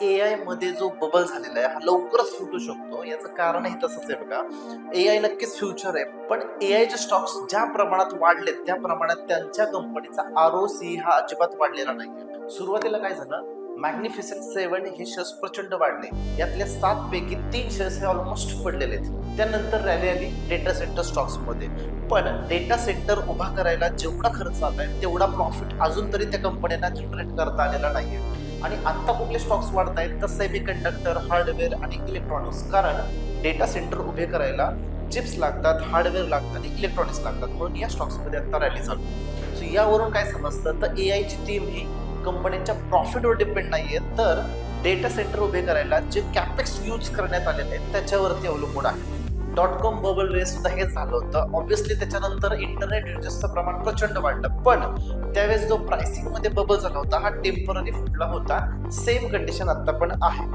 AI मध्ये जो bubble झालेला आहे हा लवकरच फुटू शकतो. याचं कारणही तसंच आहे बघा. एआय नक्कीच फ्युचर आहे, पण एआयचे स्टॉक्स ज्या प्रमाणात वाढलेत त्या प्रमाणात त्यांच्या कंपनीचा आरओसी हा अजिबात वाढलेला नाहीये. सुरुवातीला काय झालं, मॅग्निफिसंट 7 हे शेअर्स प्रचंड वाढले. यातल्या 7 पैकी 3 शेअर्स हे ऑलमोस्ट पडलेले आहेत. त्यानंतर रॅली आली डेटा सेंटर स्टॉक्समध्ये. पण डेटा सेंटर उभा करायला जेवढा खर्च आलाय तेवढा प्रॉफिट अजून तरी त्या कंपन्यांना जनरेट करता आलेला नाहीये. आणि आता कुठले स्टॉक्स वाढत आहेत तर सेमी कंडक्टर, हार्डवेअर आणि इलेक्ट्रॉनिक्स. कारण डेटा सेंटर उभे करायला चिप्स लागतात, हार्डवेअर लागतात आणि इलेक्ट्रॉनिक्स लागतात, म्हणून या स्टॉक्समध्ये आता रॅली चालू. सो यावरून काय समजतं तर एआयची टीम ही कंपन्यांच्या प्रॉफिटवर डिपेंड नाहीये, तर डेटा सेंटर उभे करायला जे कॅपेक्स यूज करण्यात आलेले आहेत त्याच्यावरती अवलंबून आहे. .com बबल रेस सुद्धा हे झालं होतं. ऑब्व्हियसली त्याच्यानंतर इंटरनेट युजेसचं प्रमाण प्रचंड वाढलं, पण त्यावेळेस जो प्राइसिंग मध्ये बबल झाला होता हा टेम्पररी फुटला होता. सेम कंडिशन आता पण आहे.